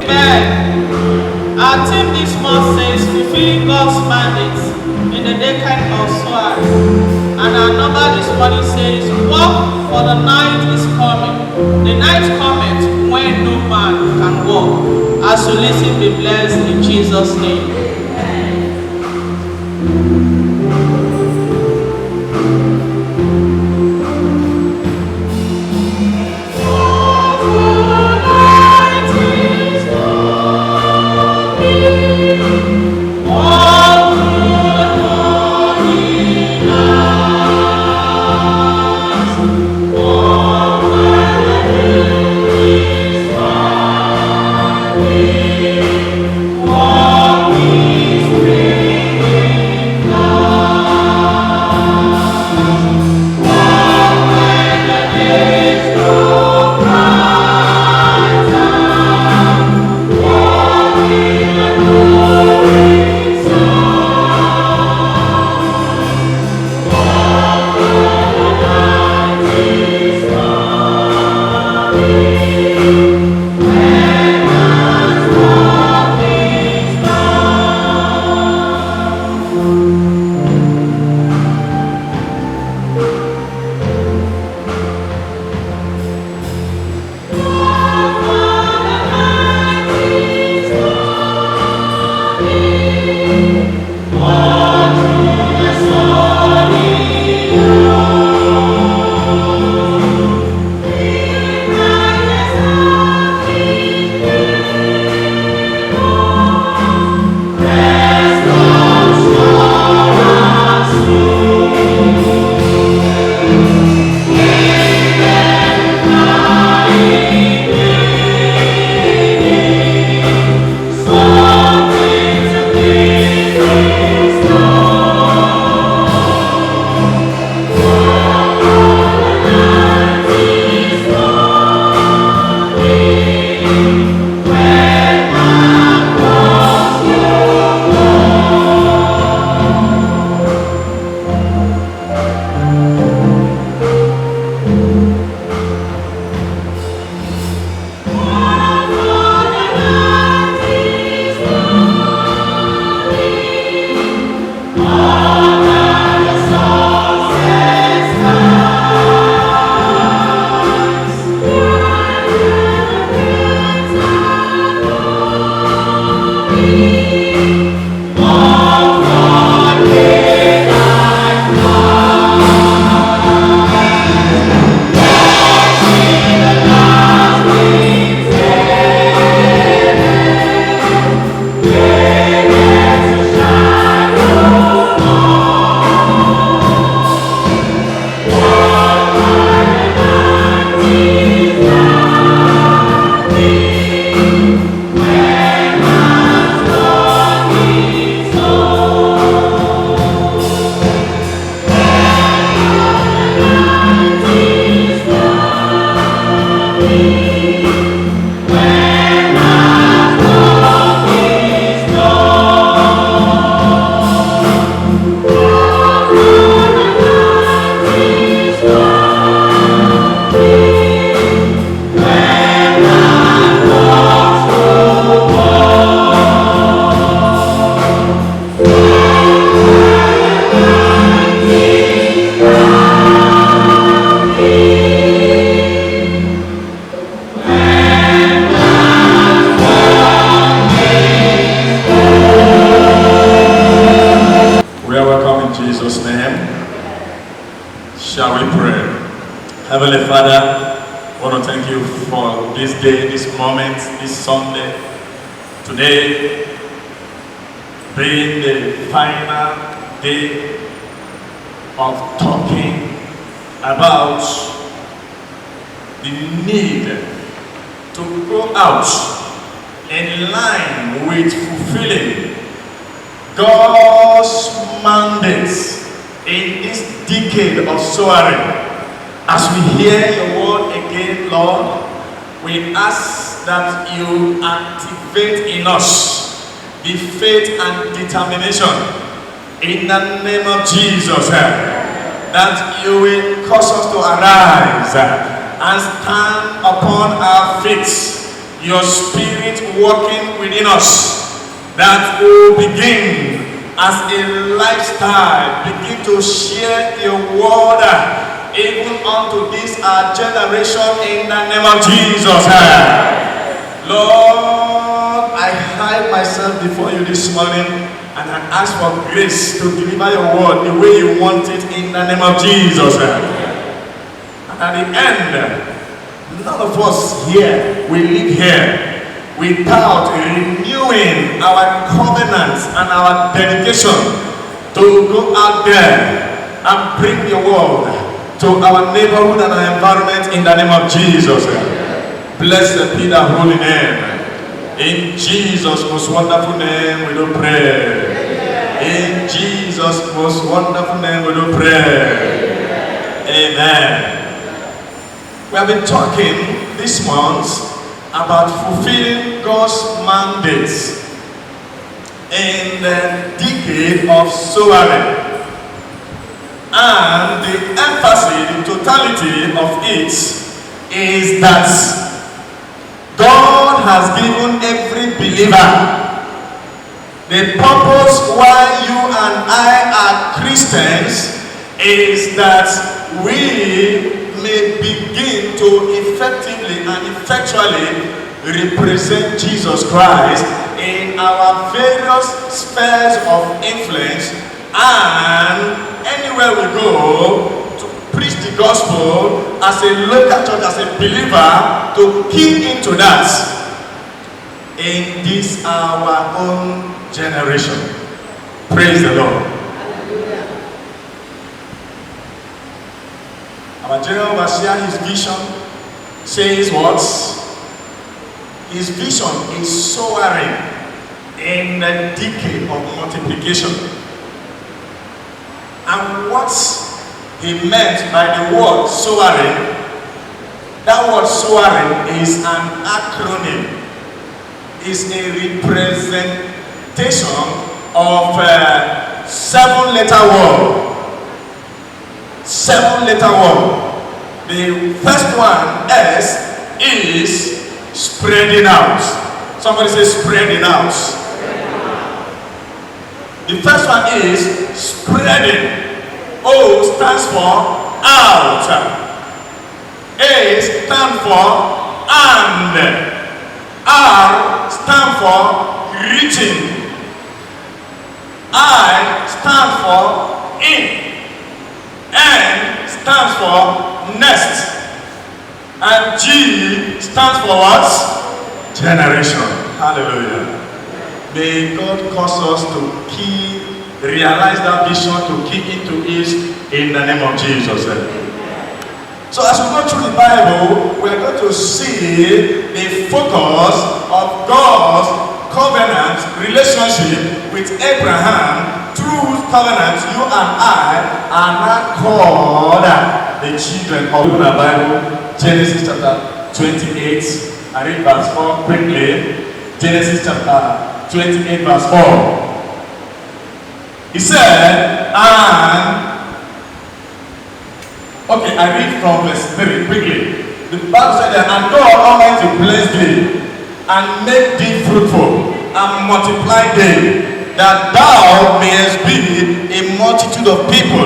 Amen. Our theme this month says fulfilling God's mandate in the decade of Soar. And our number this morning says, walk, for the night is coming. The night cometh when no man can walk. As you listen, be blessed in Jesus' name. Heavenly Father, I want to thank you for this day, this moment, this Sunday. Today being the final day of talking about the need to go out in line with fulfilling God's mandates in this decade of soaring. As we hear your word again, Lord, we ask that you activate in us the faith and determination in the name of Jesus, that you will cause us to arise and stand upon our feet your spirit working within us, that will begin as a lifestyle, begin to share your word even unto this our generation in the name of Jesus. Lord, I hide myself before you this morning and I ask for grace to deliver your word the way you want it in the name of Jesus. And at the end, none of us here will live here without renewing our covenants and our dedication to go out there and bring your word to our neighborhood and our environment in the name of Jesus. Blessed be the holy name. In Jesus' most wonderful name we do pray. In Jesus' most wonderful name we do pray. Amen. We have been talking this month about fulfilling God's mandates in the decade of sowing. And the emphasis, the totality of it is that God has given every believer the purpose why you and I are Christians is that we may begin to effectively and effectually represent Jesus Christ in our various spheres of influence, and anywhere we go to preach the gospel as a local church, as a believer, to key into that in this our own generation. Praise the Lord. Our general overseer, his vision says what? His vision is soaring in the decade of multiplication. And what he meant by the word soaring, that word soaring is an acronym, is a representation of a 7-letter word. 7-letter word. The first one, S, is spreading out. Somebody say spreading out. The first one is spreading. O stands for out. A stands for and. R stands for reaching. I stands for in. N stands for next. And G stands for what? Generation. Hallelujah. May God cause us to realize that vision, to key into it in the name of Jesus. So as we go through the Bible, we are going to see the focus of God's covenant relationship with Abraham. Through covenant, you and I are not called the children of the Bible. Genesis chapter 28, I read verse 4 quickly. Genesis chapter 28 verse 4. He said, okay, I read from verse 3 quickly. The Bible said that, and God Almighty bless thee, and make thee fruitful, and multiply thee, that thou mayest be a multitude of people,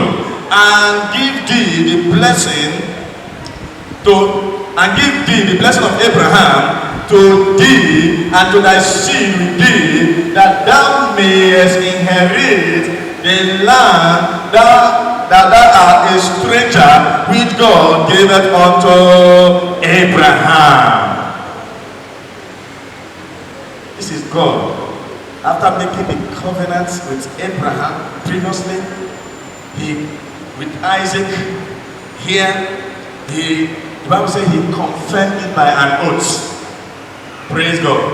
and give thee the blessing of Abraham to thee and to thy seed with thee, that thou mayest inherit the land that thou art a stranger, which God giveth unto Abraham. This is God. After making the covenant with Abraham previously, with Isaac, here, the Bible says he confirmed it by an oath. Praise God.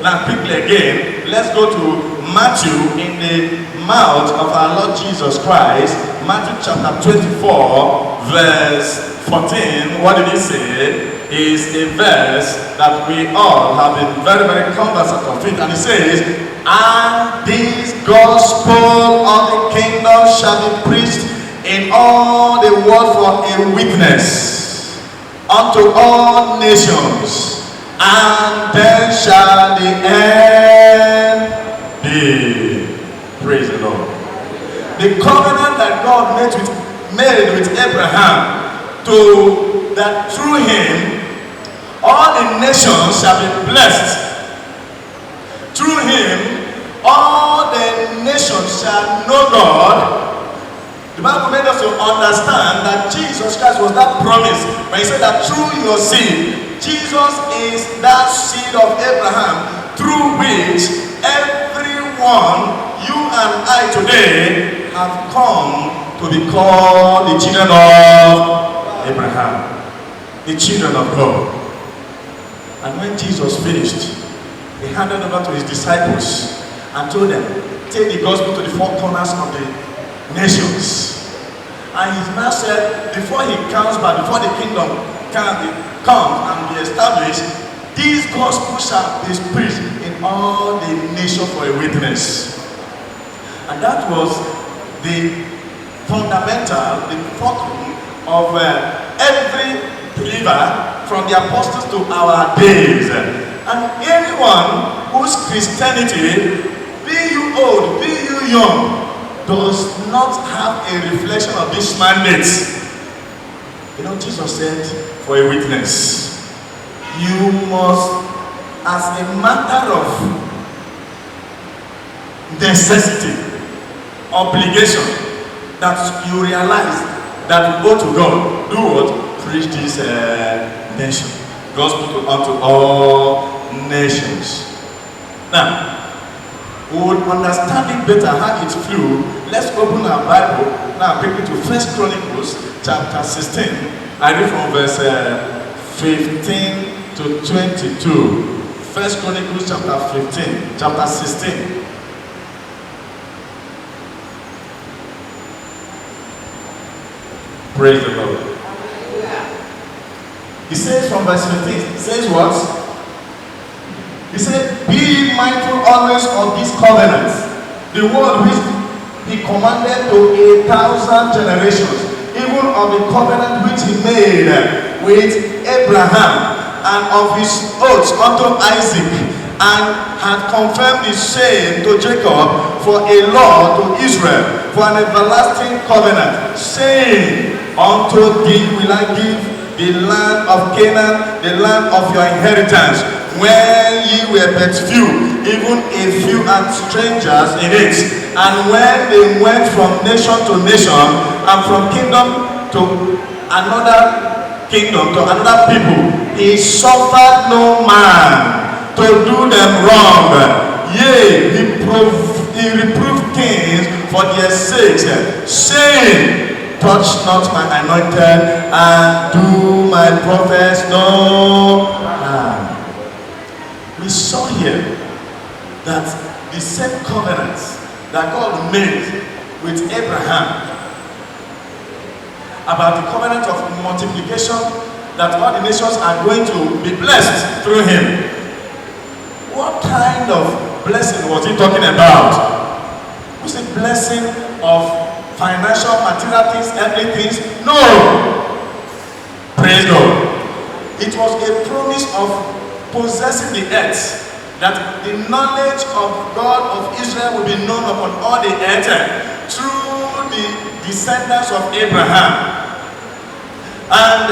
Now quickly again, let's go to Matthew in the mouth of our Lord Jesus Christ. Matthew chapter 24 verse 14. What did he say? Is a verse that we all have been very, very conversant of it. And he says, and this gospel of the kingdom shall be preached in all the world for a witness unto all nations, and then shall the end be. Praise the Lord. The covenant that God made with Abraham, that through him all the nations shall be blessed. Through him all the nations shall know God. The Bible made us to understand that Jesus Christ was that promise when he said that through your seed, Jesus is that seed of Abraham through which everyone, you and I today, have come to be called the children of Abraham, the children of God. And when Jesus finished, he handed over to his disciples and told them, take the gospel to the four corners of the nations. And he now said, before he comes back, before the kingdom come and be established, this gospel shall be preached in all the nations for a witness. And that was the fundamental, the fulcrum of every believer from the apostles to our days. And anyone whose Christianity, be you old, be you young, does not have a reflection of this mandate. You know, Jesus said, for a witness, you must, as a matter of necessity, obligation, that you realize that you go to God, do what? Preach this nation, gospel unto all nations. Now, we would understand it better how it flew. Let's open our Bible now quickly to 1 Chronicles chapter 16. I read from verse 15 to 22. 1 Chronicles chapter 16. Praise the Lord. He says from verse 15, he says what? He said, be ye mindful always of this covenant, the word which he commanded to 1,000 generations, even of the covenant which he made with Abraham, and of his oaths unto Isaac, and had confirmed the same to Jacob for a law to Israel, for an everlasting covenant, saying, unto thee will I give the land of Canaan, the land of your inheritance, when ye were but few, even a few and strangers in it. And when they went from nation to nation, and from kingdom to another kingdom, to another people, he suffered no man to do them wrong. Yea, he reproved kings for their sakes, saying, touch not my anointed, and do my prophets no harm. We saw here that the same covenant that God made with Abraham about the covenant of multiplication, that all the nations are going to be blessed through him. What kind of blessing was he talking about? Was it blessing of financial, material things, earthly things? No! Praise God. It was a promise of possessing the earth, that the knowledge of God of Israel will be known upon all the earth through the descendants of Abraham. And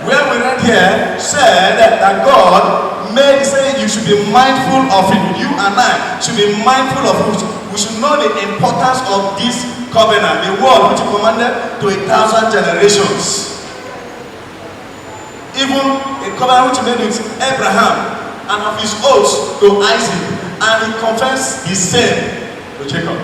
where we read here said that God made, saying you should be mindful of it. You and I should be mindful of it. We should know the importance of this covenant, the word which he commanded to 1,000 generations. Even a covenant which he made with Abraham, and of his oaths to Isaac, and he confessed the same to Jacob.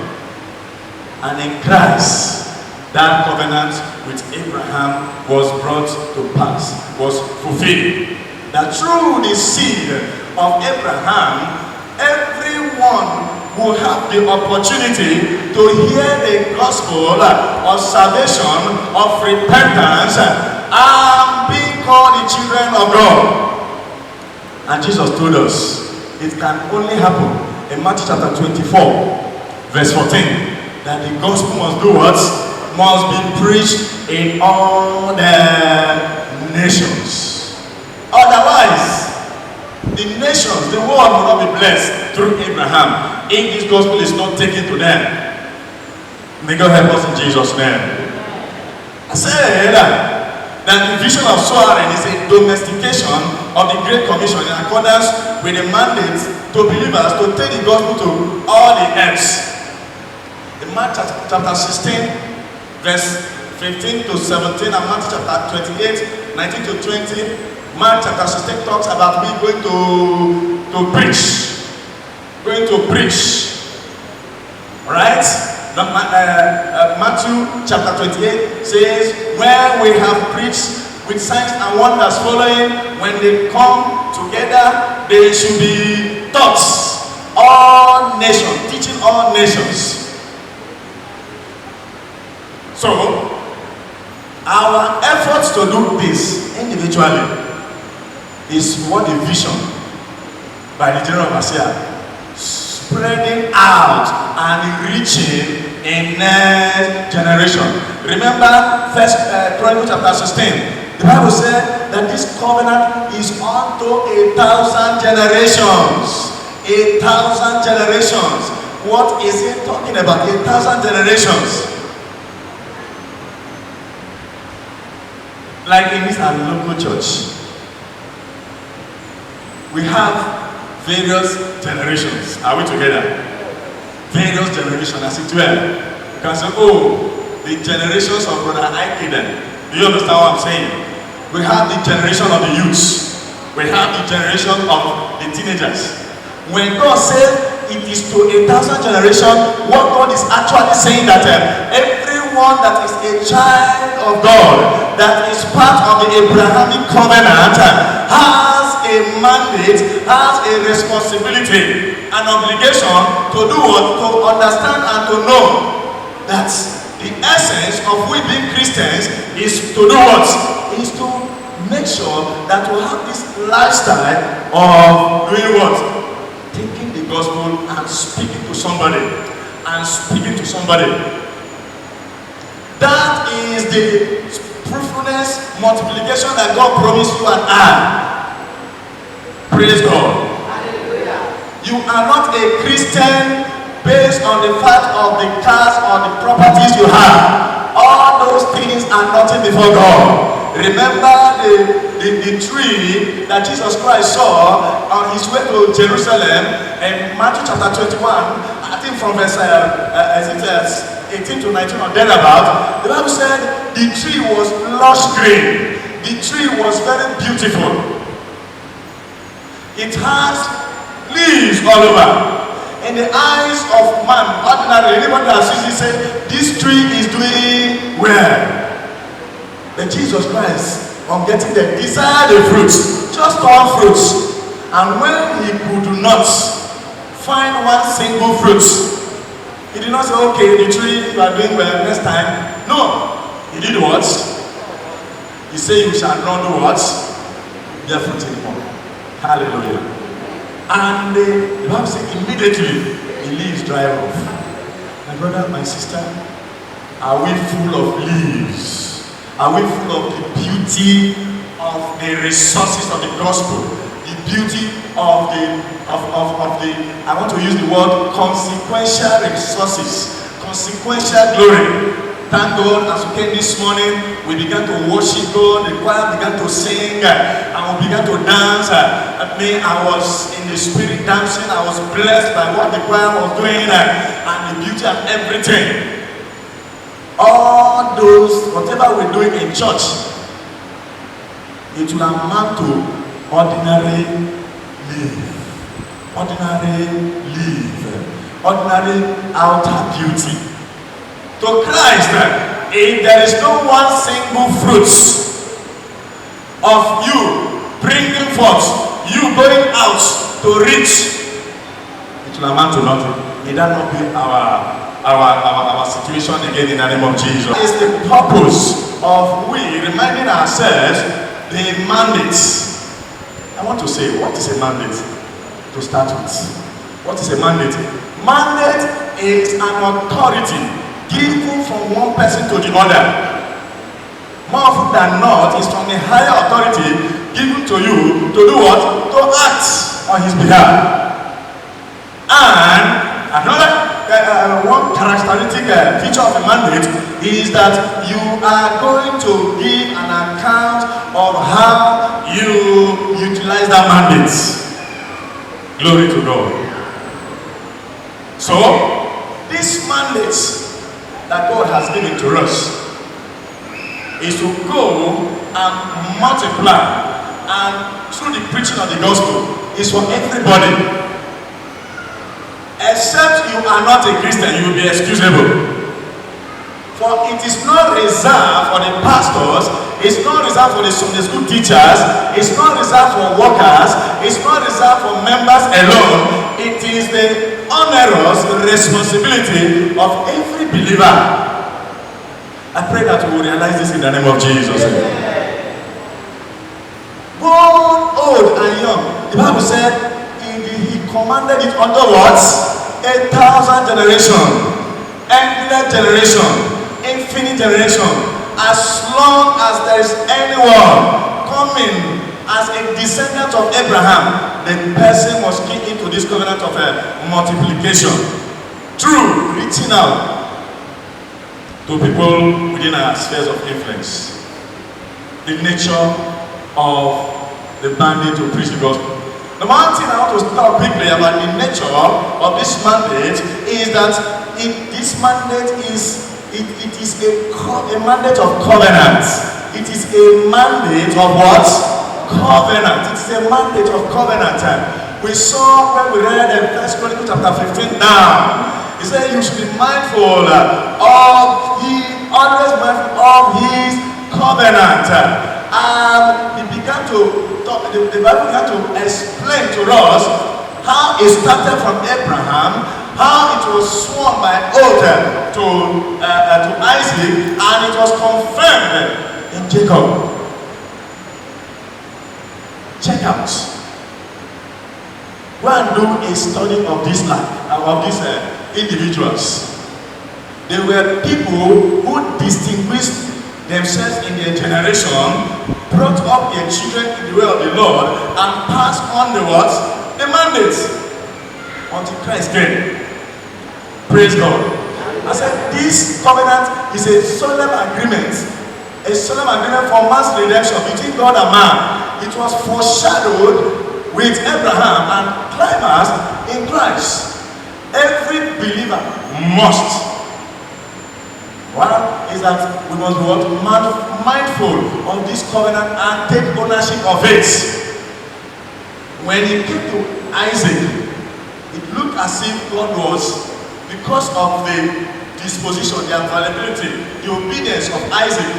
And in Christ, that covenant with Abraham was brought to pass, was fulfilled. That through the seed of Abraham, everyone will have the opportunity to hear the gospel of salvation, of repentance, and being called the children of God. And Jesus told us it can only happen in Matthew chapter 24 verse 14, that the gospel must do what? Must be preached in all the nations. Otherwise, The nations, the world will not be blessed through Abraham if this gospel is not taken to them. May God help us in Jesus' name. I said that the vision of soaring is a domestication of the Great Commission in accordance with the mandate to believers to take the gospel to all the earths. In Mark chapter 16, verse 15 to 17, and Mark chapter 28, 19 to 20, Mark chapter 16 talks about me going to preach. Going to preach. Alright? Matthew chapter 28 says, where we have preached with signs and wonders following, when they come together, they should be taught all nations, teaching all nations. So, our efforts to do this individually is what the vision by the General Overseer, spreading out and reaching a next generation. Remember, First Chronicles chapter 16. The Bible said that this covenant is unto 1,000 generations. 1,000 generations. What is it talking about? 1,000 generations. Like in this our local church, we have various generations. Are we together? Various generations, as it were. You can say, oh, the generations of Brother Aikiden. Do you understand what I'm saying? We have the generation of the youths. We have the generation of the teenagers. When God says it is to 1,000 generations, what God is actually saying that everyone that is a child of God, that is part of the Abrahamic covenant, has a mandate, has a responsibility, an obligation to do what? To understand and to know that the essence of we being Christians is to do what? Is to make sure that we have this lifestyle of doing what? Taking the gospel and speaking to somebody. And speaking to somebody. That is the fruitfulness, multiplication that God promised you and I. Praise God. Hallelujah. You are not a Christian based on the fact of the cars or the properties you have. All those things are nothing before God. Remember the tree that Jesus Christ saw on his way to Jerusalem in Matthew chapter 21, I think from verse 18 to 19 or thereabout. The Bible said the tree was lush green. The tree was very beautiful. It has leaves all over. In the eyes of man, ordinarily, anyone that sees it says, this tree is doing well. But Jesus Christ, on getting there, desired the fruits, just all fruits. And when he could not find one single fruit, he did not say, okay, the tree, you are doing well, next time. No. He did what? He said, you shall not do what? Bear fruit anymore. Hallelujah. And the Bible says immediately the leaves dry off. My brother, my sister, are we full of leaves? Are we full of the beauty of the resources of the gospel? The beauty of the I want to use the word consequential resources, consequential glory. Thank God, as we came this morning, we began to worship God, the choir began to sing, and we began to dance. I was in the spirit dancing, I was blessed by what the choir was doing, and the beauty of everything. All those, whatever we're doing in church, it will amount to ordinary life. Ordinary life. Ordinary outer beauty. To Christ, if there is no one single fruit of you bringing forth, you going out to reach, it will amount to nothing. May that not be our situation again in the name of Jesus. It's the purpose of we reminding ourselves the mandates. I want to say, what is a mandate? To start with. What is a mandate? Mandate is an authority given from one person to the other. More often than not, it's from a higher authority given to you to do what? To act. on his behalf. And another one characteristic feature of a mandate is that you are going to give an account of how you utilize that mandate. Glory to God. So, this mandate that God has given to us is to go and multiply, and through the preaching of the gospel is for everybody. Except you are not a Christian, you will be excusable. For it is not reserved for the pastors, it's not reserved for the Sunday school teachers, it's not reserved for workers, it's not reserved for members alone. It is the onerous responsibility of every believer. I pray that we will realize this in the name of Jesus. Both old and young, the Bible said he commanded it under what? 1,000 generations, endless generation, infinite generation. As long as there is anyone coming as a descendant of Abraham, the person must key into this covenant of multiplication through reaching out to people within our spheres of influence. The nature of the mandate to preach the gospel. The one thing I want to talk quickly about the nature of this mandate is that this mandate is a mandate of covenant. It is a mandate of what? Covenant. It is a mandate of covenant. We saw when we read in 1 Chronicles chapter 15 now. He said you should be mindful always mindful of his covenant. And he began to talk, the Bible began to explain to us how it started from Abraham, how it was sworn by oath to Isaac, and it was confirmed in Jacob. Check out. Go and do a study of this life, of these individuals. They were people who distinguished themselves in their generation, brought up their children in the way of the Lord, and passed on the what? The mandate until Christ came. Praise God. I said this covenant is a solemn agreement for man's redemption between God and man. It was foreshadowed with Abraham and climaxed in Christ. Every believer must. One is that we must be mindful of this covenant and take ownership of it. When it came to Isaac, it looked as if God was, because of the disposition, the availability, the obedience of Isaac,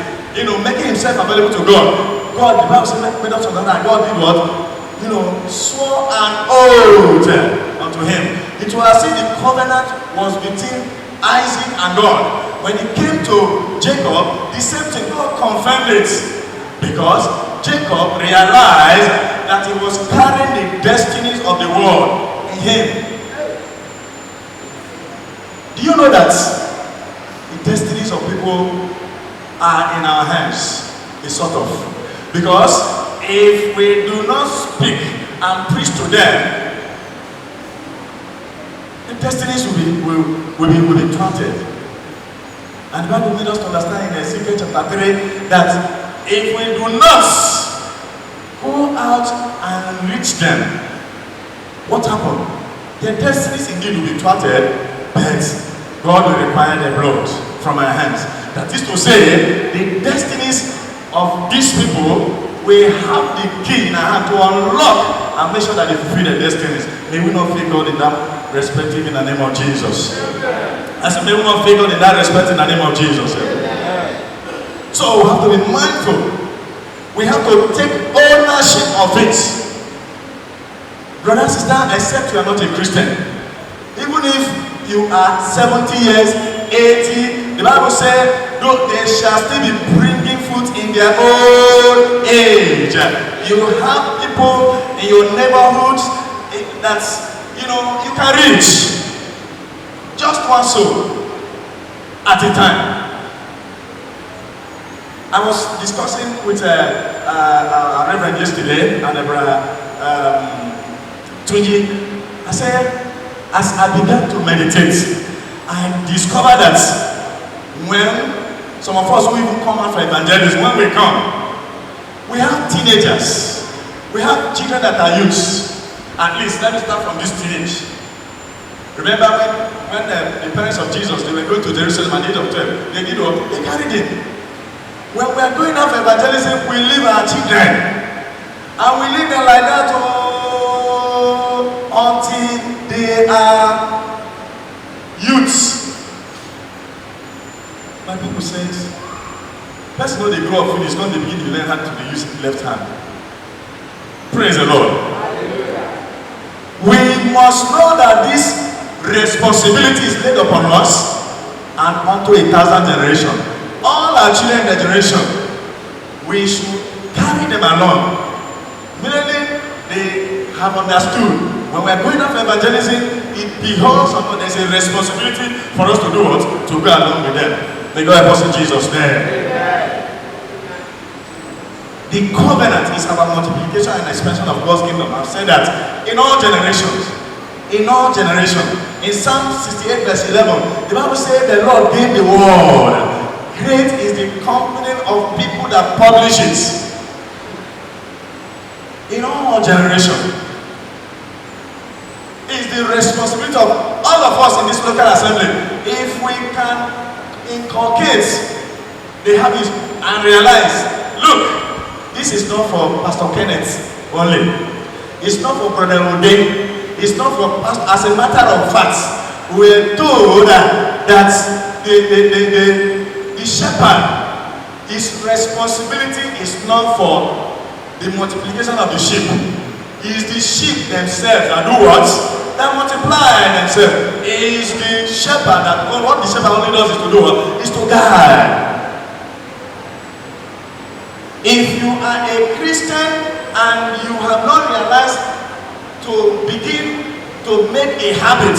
making himself available to God. God, the Bible says, made us understand, God did what? Swore an oath unto him. It was as if the covenant was between Isaac and God. When it came to Jacob, the same thing, God confirmed it. Because Jacob realized that he was carrying the destinies of the world in him. Do you know that the destinies of people are in our hands? It's sort of. Because if we do not speak and preach to them, the destinies will be thwarted. And the Bible made us to understand in Ezekiel chapter 3 that if we do not go out and reach them, what happened? Their destinies indeed will be thwarted, but God will require their blood from our hands. That is to say, the destinies of these people will have the key in our hand to unlock and make sure that they fulfill their destinies. May we not fail God in that respect in the name of Jesus. I said, may we not fail God in that respect in the name of Jesus. So we have to be mindful. We have to take ownership of it. Brother, sister, except you are not a Christian. Even if you are 70 years, 80, the Bible said, though they shall still be bringing fruit in their old age. You have people in your neighborhoods that you can reach. Just one soul at a time. I was discussing with a reverend yesterday and a brother Tunji, I said, as I began to meditate, I discovered that when some of us who even come out for evangelism, when we come, we have teenagers, we have children that are youths. At least, let me start from this teenage. Remember when the parents of Jesus, they were going to Jerusalem at the age of 12, they did what? They carried him. When we are going out for evangelism, we leave our children. And we leave them like that until they are youths. My people said, first know they grow up when it's going to begin to learn how to use the left hand. Praise the Lord. We must know that this responsibility is laid upon us and unto 1,000 generations. All our children in the generation, we should carry them along. Immediately they have understood when we are going out for evangelism, it beholds upon there's a responsibility for us to do what? To go along with them. May God help us in Jesus' name. The covenant is about multiplication and expansion of God's kingdom. I've said that in all generations. In all generations. In Psalm 68 verse 11, the Bible says the Lord gave the word. Great is the company of people that publish it. In all generations. It's the responsibility of all of us in this local assembly. If we can inculcate the habits and realize, look, this is not for Pastor Kenneth only. It's not for Brother Ude. It's not for Pastor. As a matter of fact, we're told that the shepherd, his responsibility is not for the multiplication of the sheep. It is the sheep themselves that do what? That multiply themselves. It is the shepherd that what the shepherd only does is to do what? Is to guide. If you are a Christian and you have not realized to begin to make a habit,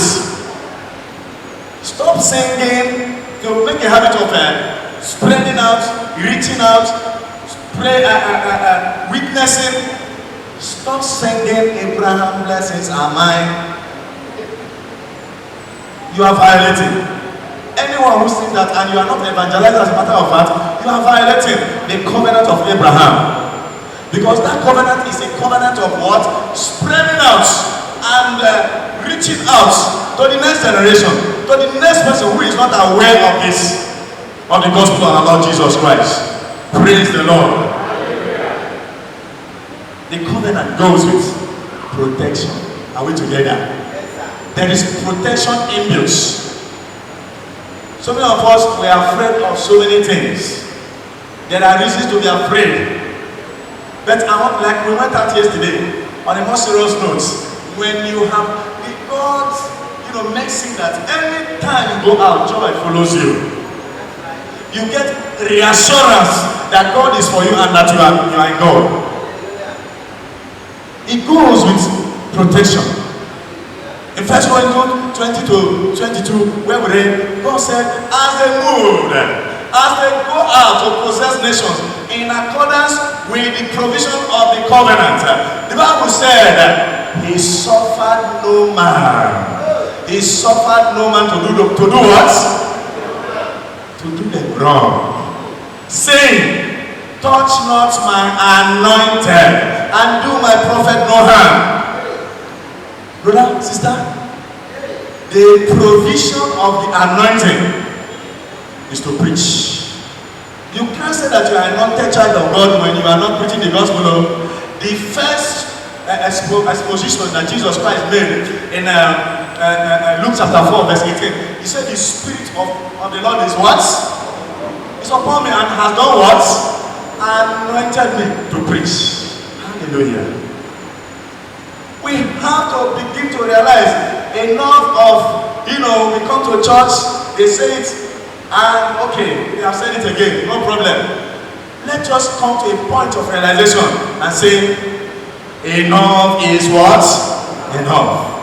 stop singing, to make a habit of spreading out, reaching out, witnessing. Stop singing Abraham blessings are mine. You are violating. Anyone who sings that and you are not evangelized, as a matter of fact, you are violating the covenant of Abraham. Because that covenant is a covenant of what? Spreading out and reaching out to the next generation, to the next person who is not aware of this, of the gospel of our Lord Jesus Christ. Praise the Lord. The covenant goes with protection. Are we together? There is protection inbuilt. So many of us, we are afraid of so many things. There are reasons to be afraid. But I want, like we went out yesterday, on a more serious note, when you have the God, makes it that every time you go out, joy follows you. You get reassurance that God is for you and that you are in God. It goes with protection. In 1 Corinthians 20-22, where we read, God said, as they moved, as they go out to possess nations, in accordance with the provision of the covenant, the Bible said, He suffered no man. He suffered no man to do what? To do them wrong. Saying, touch not my anointed, and do my prophet no harm. Brother, sister, the provision of the anointing is to preach. You can't say that you are an anointed child of God when you are not preaching the gospel. The first exposition that Jesus Christ made in Luke chapter 4 verse 18, He said the Spirit of the Lord is what? It's upon me and has done what? Anointed me to preach. Hallelujah. We have to begin to realize enough of, we come to church, they say it, and okay, they have said it again, no problem. Let's just come to a point of realization and say, enough is what? Enough.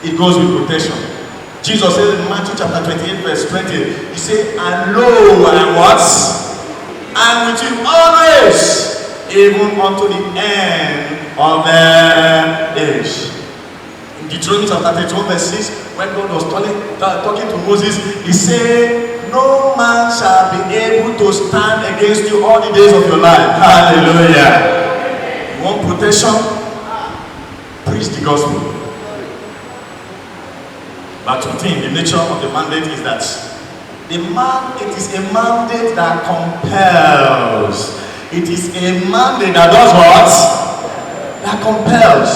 It goes with protection. Jesus said in Matthew chapter 28 verse 20, He said, and lo, I am what? And with you always, even unto the end of the age. Deuteronomy chapter 31 verse 6, when God was talking to Moses, he said, no man shall be able to stand against you all the days of your life. Hallelujah. You want protection? Preach the gospel. But within the nature of the mandate is that it is a mandate that compels. It is a mandate that does what? That compels.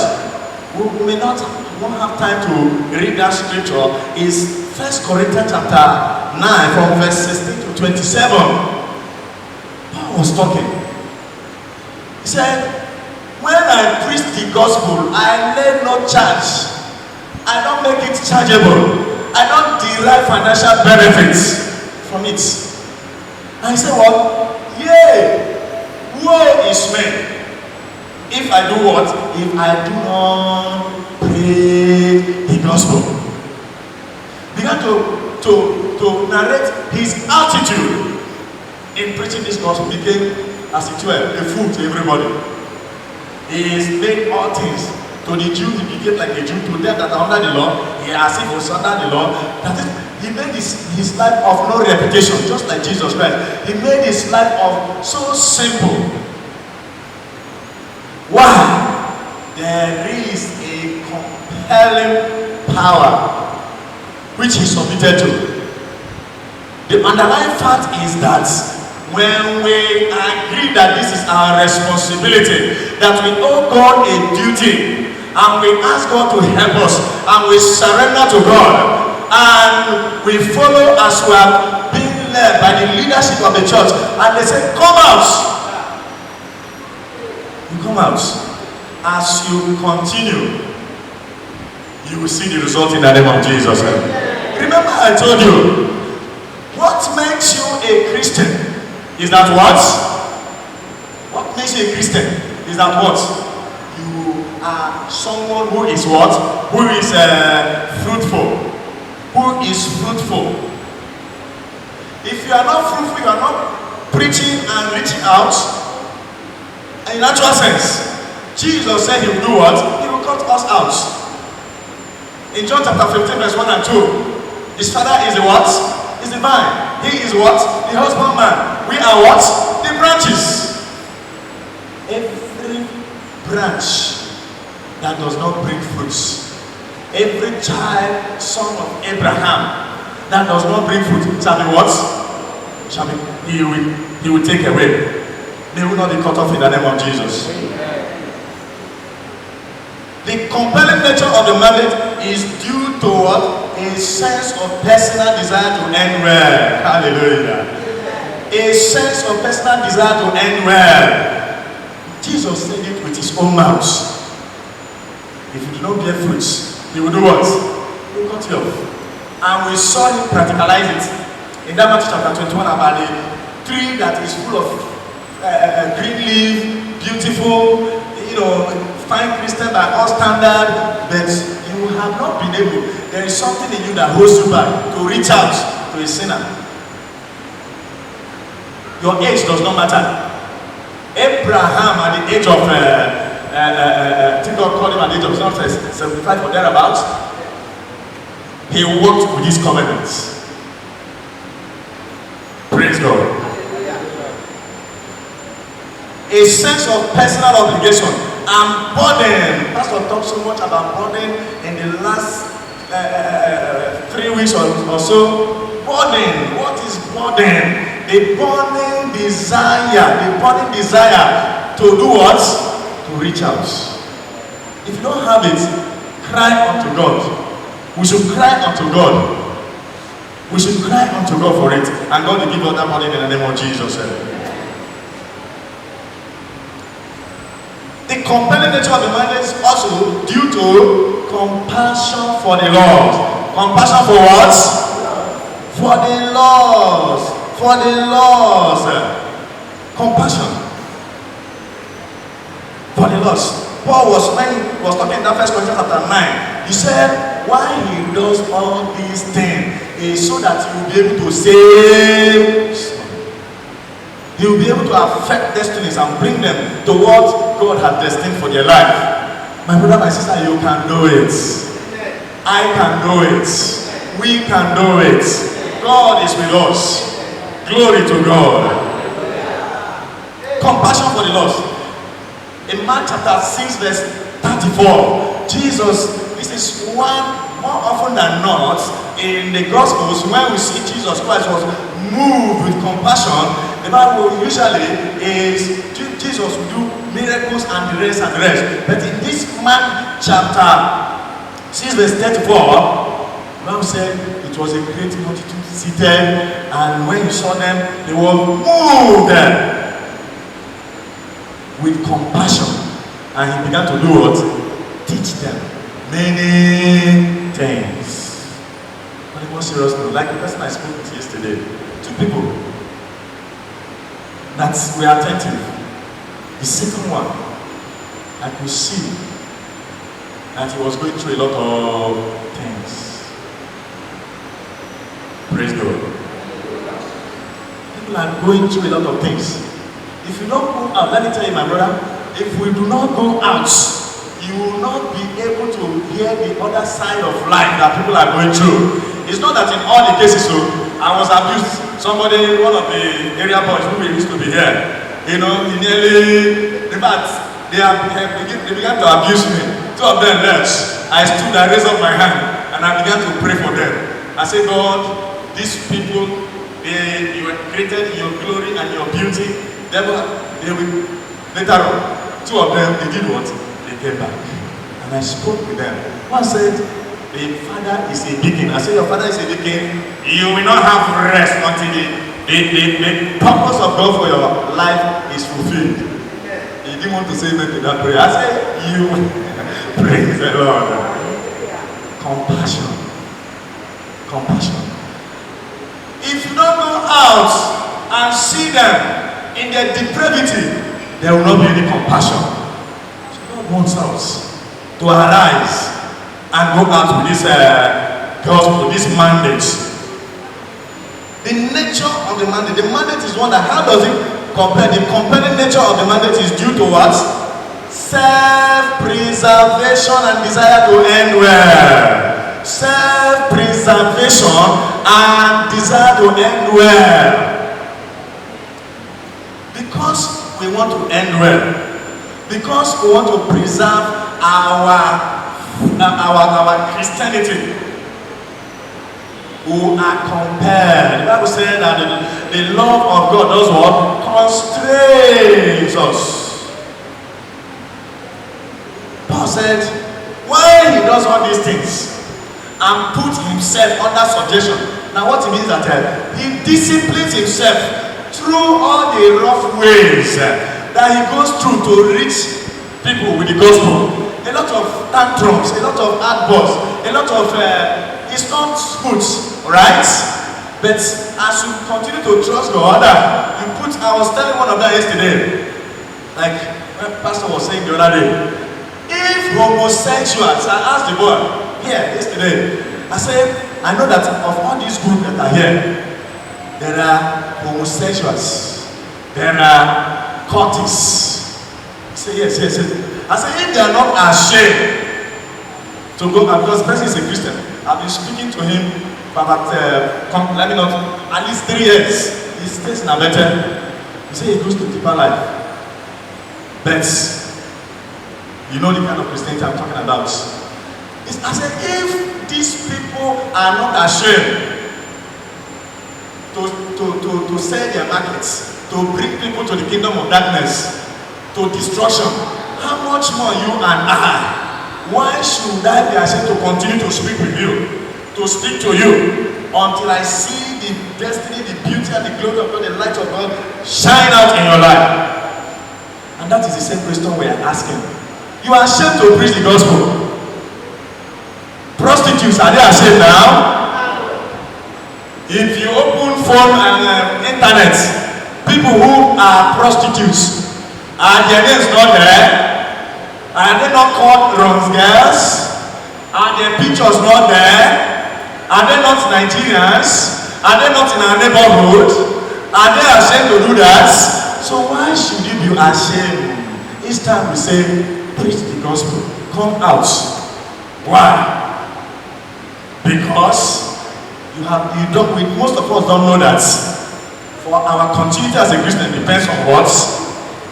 We may not won't have time to read that scripture. Is 1 Corinthians chapter 9 from verse 16 to 27. Paul was talking. He said, when I preach the gospel, I lay no charge. I don't make it chargeable. I don't derive financial benefits from it. And he said, what? Yea, woe is me if I do what? If I do not preach the gospel. Began to narrate his attitude in preaching this gospel. Became, as it were, a fool to everybody. He has made all things. To the Jews, he became like a Jew. To them that are under the law, he as if was under the law. That is, he made his life of no reputation, just like Jesus Christ. He made his life of so simple. Why? There is a compelling power which he submitted to. The underlying fact is that when we agree that this is our responsibility, that we owe God a duty, and we ask God to help us, and we surrender to God, and we follow as we are being led by the leadership of the church, and they say, come out. You come out. As you continue, you will see the result in the name of Jesus. Remember I told you, what makes you a Christian is that what? What makes you a Christian is that what? You are someone who is what? Who is fruitful. Who is fruitful. If you are not fruitful, you are not preaching and reaching out. In natural sense, Jesus said he will do what? He will cut us out. In John chapter 15 verse 1 and 2, his father is the what? Is the vine. He is what? The husbandman. We are what? The branches. Every branch that does not bring fruits, every child, son of Abraham, that does not bring fruit, shall be what? Shall be, he will take away. They will not be cut off in the name of Jesus. The compelling nature of the mandate is due to what? A sense of personal desire to end well. Hallelujah. A sense of personal desire to end well. Jesus said it with his own mouth. If you do not bear fruits, he will do what? He will cut you off. And we saw him practicalize it in that Matthew chapter 21 about the tree that is full of green leaf, beautiful, fine Christian by all standard, but you have not been able. There is something in you that holds you back to reach out to a sinner. Your age does not matter. Abraham at the age of, I think God called him at the age of 75 or thereabouts, he worked with his covenants. Praise God. A sense of personal obligation and burden. Pastor talked so much about burden in the last 3 weeks or so. Burden. What is burden? The burning desire. The burning desire to do what? To reach out. If you don't have it, cry unto God. We should cry unto God. We should cry unto God for it. And God will give us that burden in the name of Jesus. The compelling nature of the mandate is also due to compassion for the Lord. Compassion for what? For the lost. For the lost. Compassion for the lost. Paul was talking in that 1 Corinthians chapter 9. He said, why he does all these things is so that you will be able to save. He will be able to affect destinies and bring them to what God has destined for their life. My brother, my sister, you can do it. I can do it. We can do it. God is with us. Glory to God. Compassion for the lost. In Mark chapter 6 verse 34, Jesus, this is one more often than not in the Gospels when we see Jesus Christ was moved with compassion. The Bible usually is Jesus will do miracles and the rest and the rest. But in this Mark chapter 6 verse 34, the Bible said it was a great multitude seated, and when he saw them, they were moved with compassion, and he began to do what? Teach them many things. On a more serious note, like the person I spoke with yesterday, 2 people that were attentive. The second one, I could see that he was going through a lot of things. Praise God. People are going through a lot of things. If you don't go out, let me tell you, my brother, if we do not go out, you will not be able to hear the other side of life that people are going through. It's not that in all the cases, so I was abused. Somebody, one of the area boys who used to be here, you know, he nearly, in fact, they began to abuse me. 2 of them left. I stood, I raised up my hand, and I began to pray for them. I said, God, these people, you were created in your glory and your beauty. They will, later on, 2 of them, they did what? They came back. And I spoke with them. One said, the father is a deacon. I said, your father is a deacon. You will not have rest until the purpose of God for your life is fulfilled. He didn't want to say amen to that prayer. I said, you, praise the Lord. Compassion. Compassion. If you don't go out and see them in their depravity, there will not be any compassion. So God wants us to arise and go out with this gospel, this mandate. The nature of the mandate is one that, how does it compare? The compelling nature of the mandate is due to what? Self-preservation and desire to end well. Self-preservation and desire to end well. Because we want to end well, because we want to preserve our Christianity, who are compelled. The Bible says that the love of God does what? Constrains us. Paul said, when he does all these things and put himself under subjection, now what it means that he disciplines himself through all the rough ways that he goes through to reach people with the gospel. A lot of tantrums, a lot of outbursts, a lot of it's not smooth, right? But as you continue to trust God, you put, I was telling one of them yesterday, like when Pastor was saying the other day, if homosexuals, I asked the boy here yesterday, I said, I know that of all these groups that are here, there are homosexuals, there are cultists. He said, yes. I said, if they are not ashamed to go, because the person is a Christian, I've been speaking to him for about, at least 3 years. He stays in Abete. He said he goes to deeper life. But, you know the kind of Christianity I'm talking about. I said, if these people are not ashamed to sell their markets, to bring people to the kingdom of darkness, to destruction, how much more you and I? Why should I be ashamed to continue to speak with you, to speak to you, until I see the destiny, the beauty and the glory of God, the light of God shine out in your life? And that is the same question we are asking. You are ashamed to preach the gospel. Prostitutes, are they ashamed now? If you open phone and internet, people who are prostitutes, are their names not there? Are they not called Ron's girls? Are their pictures not there? Are they not Nigerians? Are they not in our neighborhood? Are they ashamed to do that? So why should you be ashamed? Each time we say, preach the gospel, come out. Why? Because most of us don't know that for our continuity as a Christian depends on what?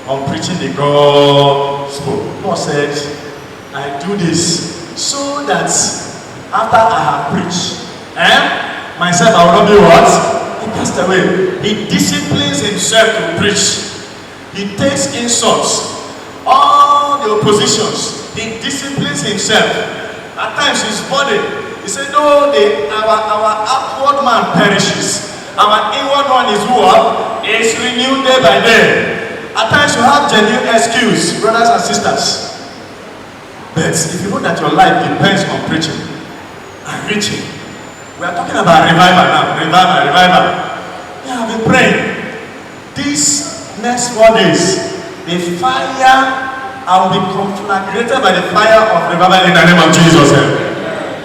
On preaching the gospel. God said, I do this so that after I have preached, myself I will not be what? He cast away. He disciplines himself to preach. He takes insults, all the oppositions. He disciplines himself. At times his body. He said, no, our outward man perishes. Our inward one is what? Is renewed day by day. At times you have genuine excuse, brothers and sisters. But if you know that your life depends on preaching and preaching, we are talking about revival now. Revival. Yeah, I've been praying. These next 4 days, the fire, I will be conflagrated by the fire of revival in the name of Jesus.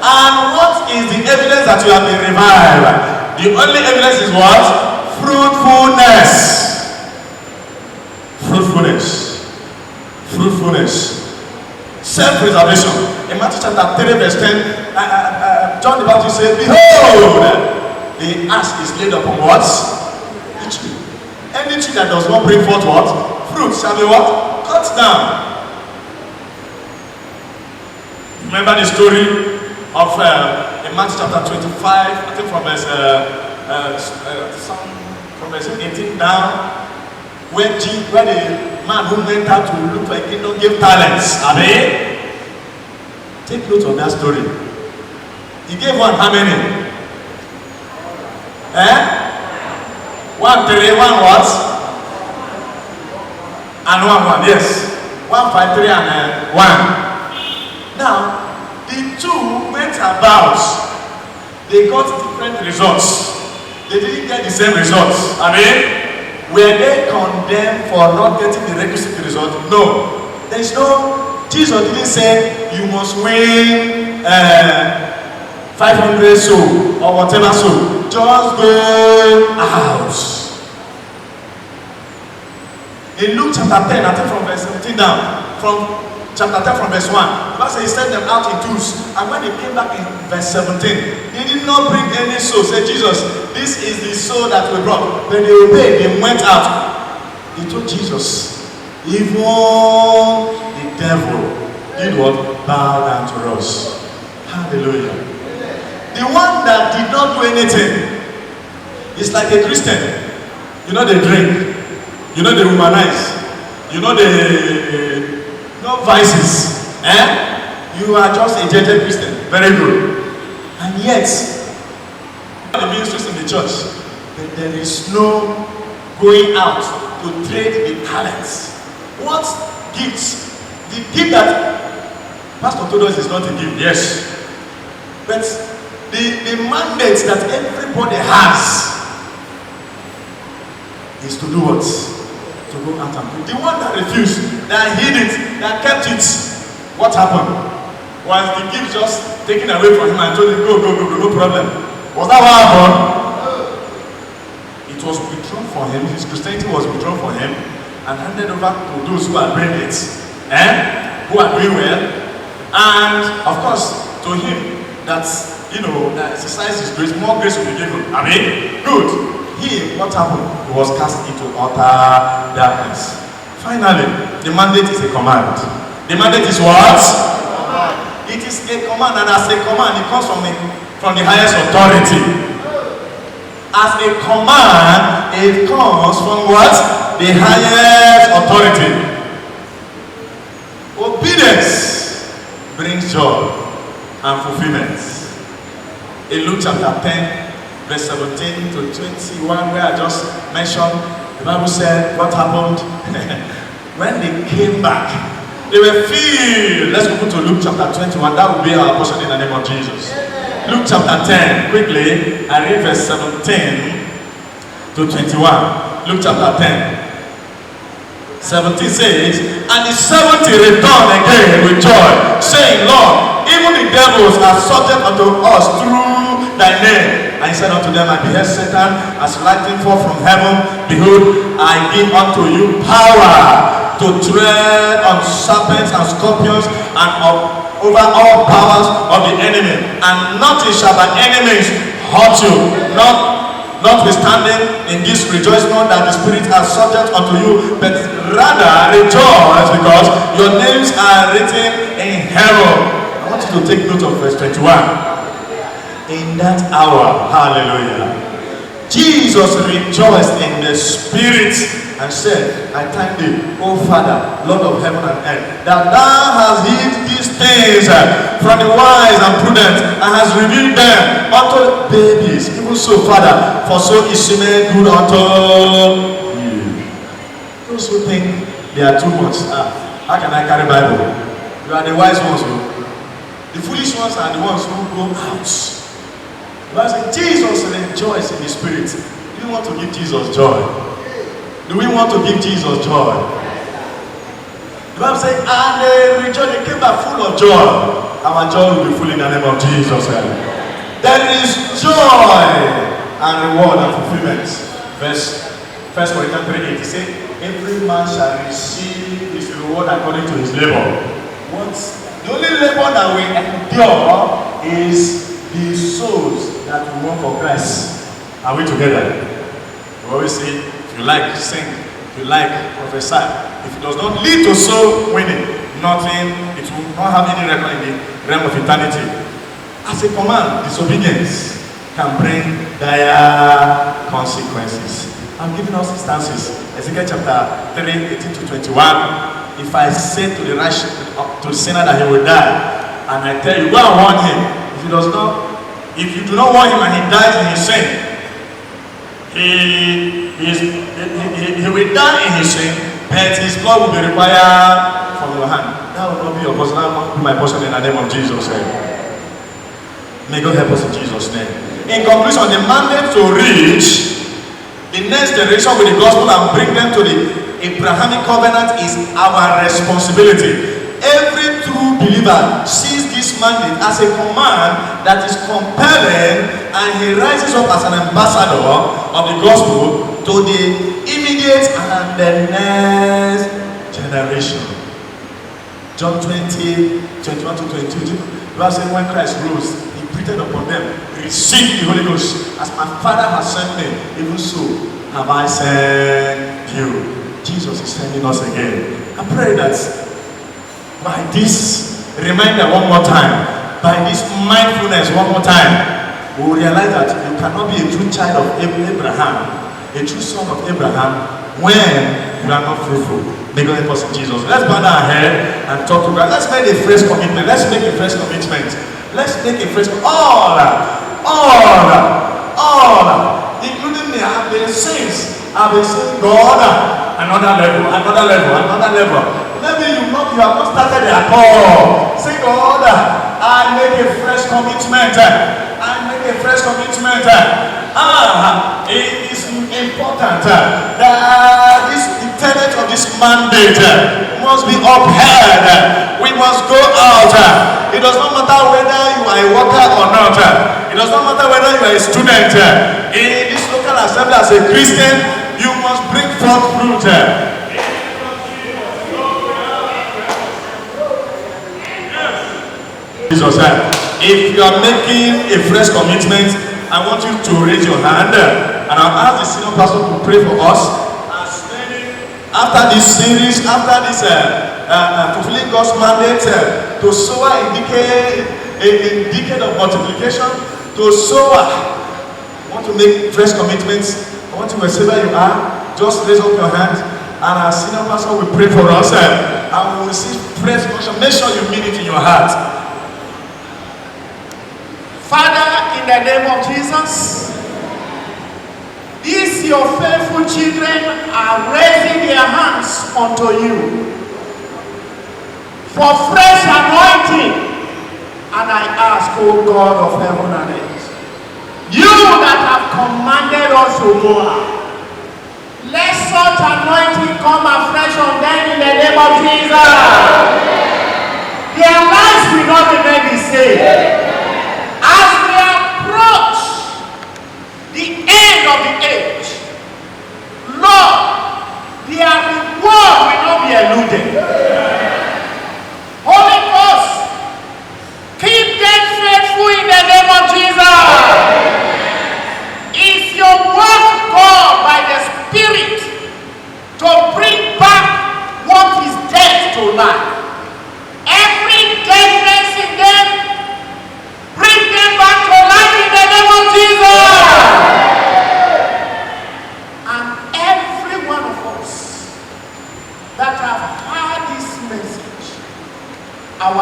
And what is the evidence that you have been revived? The only evidence is what? Fruitfulness. Self-preservation. In Matthew chapter 3 verse 10, John the Baptist said, behold, the ass is laid upon what? The tree. Any tree that does not bring forth what? Fruit shall be what? Cut down. Remember the story of in Matthew chapter 25, I think from verse 18 down, where the man who went out to look for a kingdom gave talents. Amen. Take note of that story. He gave one how many? 1, 3, 1 what? And 1, yes. 1, 5, 3 and 1. Now, the two went about. They got different results. They didn't get the same results. Amen. Were they condemned for not getting the requisite result? No. There is no. Jesus didn't say you must win 500 souls or whatever soul. Just go out. In Luke chapter 10, I think from verse 17 down, from chapter 10 from verse 1, the Bible says he sent them out in twos, and when they came back in verse 17, they did not bring any soul. Said Jesus, this is the soul that we brought. When they obeyed, they went out. They told Jesus, even the devil did what? Bow down to us. Hallelujah. The one that did not do anything is like a Christian. You know they drink, you know they womanize, you know they no vices. You are just a gentle Christian. Very good. And yet, the ministries in the church, there is no going out to trade the talents. What gifts? The gift that Pastor told us is not a gift, yes. But the mandate that everybody has is to do what? To go out and preach. The one that refused, that hid it, that kept it, what happened? Was the gift just taken away from him and told him, go, no problem? Was that what happened? It was withdrawn from him, his Christianity was withdrawn from him and handed over to those who are doing it, who are doing well, and of course, to him that, that exercise his grace, more grace will be given. I mean, good. What happened? He was cast into utter darkness. Finally, the mandate is a command. The mandate is what? It is a command, and as a command, it comes from the highest authority. As a command, it comes from what? The highest authority. Obedience brings joy and fulfillment. In Luke chapter 10, verse 17 to 21, where I just mentioned, the Bible said, what happened? When they came back, they were filled. Let's go to Luke chapter 21. That will be our portion in the name of Jesus. Luke chapter 10, quickly, I read verse 17 to 21. Luke chapter 10. 17 says, and the 70 returned again with joy, saying, Lord, even the devils are subject unto us through thy name. And he said unto them, I beheld Satan as lightning fall from heaven. Behold, I give unto you power to tread on serpents and scorpions and of over all powers of the enemy, and nothing shall by enemies hurt you. Notwithstanding, in this rejoice not that the Spirit are subject unto you, but rather rejoice because your names are written in heaven. I want you to take note of verse 21. In that hour, hallelujah, Jesus rejoiced in the Spirit and said, I thank thee, O Father, Lord of heaven and earth, that thou hast hid these things from the wise and prudent, and hast revealed them unto babies. Even so, Father, for so it seemeth good unto you. Those who think they are too much, how can I carry Bible? You are the wise ones. The foolish ones are the ones who go out. The Bible says Jesus rejoiced in the Spirit. Do you want to give Jesus joy? Do we want to give Jesus joy? The Bible says, and they rejoiced, they came back full of joy. Our joy will be full in the name of Jesus. There is joy and reward and fulfillment. Verse 1 Corinthians 3:8, he said, every man shall receive his reward according to his labor. The only labor that we endure is the souls that we want for Christ. Are we together? We always say, if you like, sing. If you like, prophesy. If it does not lead to soul winning, nothing, it will not have any record in the realm of eternity. As a command, disobedience can bring dire consequences. I'm giving us instances. Ezekiel chapter 3, 18 to 21. If I say to the righteous, to the sinner that he will die, and I tell you, go and warn him. If you do not warn him and he dies in his sin, he will die in his sin, but his blood will be required from your hand. That will not be your portion. That will not be my portion in the name of Jesus. May God help us in Jesus' name. In conclusion, the mandate to reach the next generation with the gospel and bring them to the Abrahamic covenant is our responsibility. Every true believer sees this mandate as a command that is compelling, and he rises up as an ambassador of the gospel to the immediate and the next generation. John 20, 21 to 22. The Bible says, when Christ rose, he breathed upon them, receive the Holy Ghost. As my Father has sent me, even so have I sent you. Jesus is sending us again. I pray that by this reminder one more time, by this mindfulness one more time, we will realize that you cannot be a true child of Abraham, a true son of Abraham, when you are not fruitful. May God help us in Jesus. Let's bow our head and talk to God. Let's make a fresh commitment. Let's make a fresh commitment. Let's make a fresh all, including me. I've been saying, God, another level. Maybe you have not started at all. Say, God, I make a fresh commitment. It is important that the tenet of this mandate must be upheld. We must go out. It does not matter whether you are a worker or not. It does not matter whether you are a student. In this local assembly as a Christian, you must bring forth fruit. Jesus, if you are making a fresh commitment, I want you to raise your hand, and I'll ask the senior pastor to pray for us. After this series, after this fulfilling God's mandate, to sow a decade of multiplication, to sow, want to make fresh commitments. I want you to say where you are, just raise up your hand, and our senior pastor will pray for us, and we will receive fresh commitment. Make sure you mean it in your heart. Father, in the name of Jesus, these your faithful children are raising their hands unto you for fresh anointing. And I ask, O God of heaven and earth, you that have commanded us to go out, let such anointing come afresh on them in the name of Jesus. Their lives will not remain the same. As we approach the end of the age, Lord, their reward will not be eluded. Holy Ghost,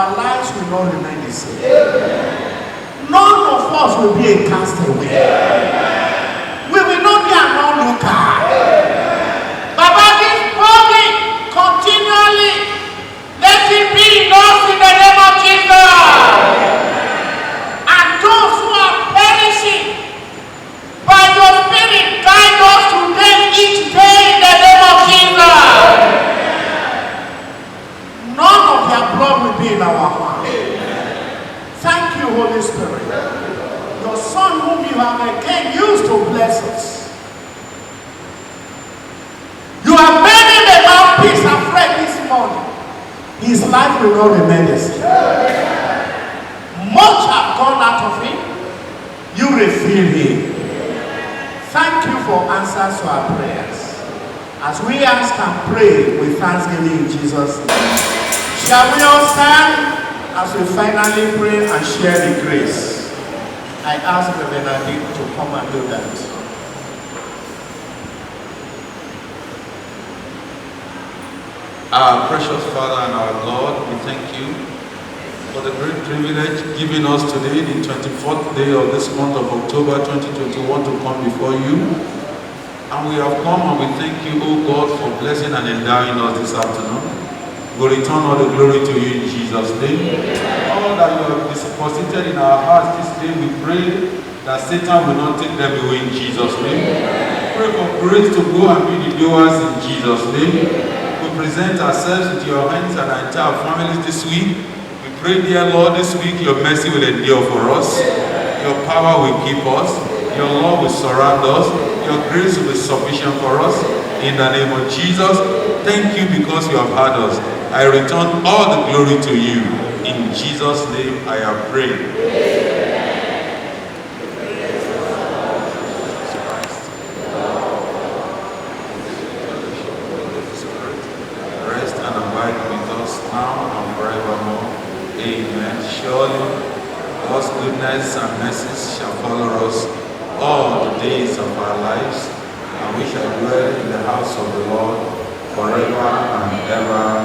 our lives will not remain the same. None of us will be a castaway. We will not be an onlooker. Baba, this body continually, let it be in us in the name of Jesus. And those who are perishing, by your Spirit, guide us today, each day in the name of Jesus. None of their blood will be in our heart. Thank you, Holy Spirit. Your Son, whom you have again used to bless us. You have made him a mouthpiece afresh this morning. His life will not remain the same. Much have gone out of him. You refill him. Thank you for answers to our prayers. As we ask and pray with thanksgiving in Jesus' name. Shall we all stand as we finally pray and share the grace? I ask the Benedict to come and do that. Our precious Father and our God, we thank you for the great privilege given us today, the 24th day of this month of October 2021, to come before you. And we have come and we thank you, O God, for blessing and endowing us this afternoon. We return all the glory to you in Jesus' name. All that you have deposited in our hearts this day, we pray that Satan will not take them away in Jesus' name. Pray for grace to go and be the doers in Jesus' name. We present ourselves into your hands and our entire families this week. We pray, dear Lord, this week your mercy will endure for us. Your power will keep us. Your love will surround us. Your grace will be sufficient for us. In the name of Jesus, thank you because you have heard us. I return all the glory to you. In Jesus' name I have prayed. Rest and abide with us now and forevermore. Amen. Surely God's goodness and mercy shall follow us all the days of our lives, and we shall dwell in the house of the Lord forever and ever.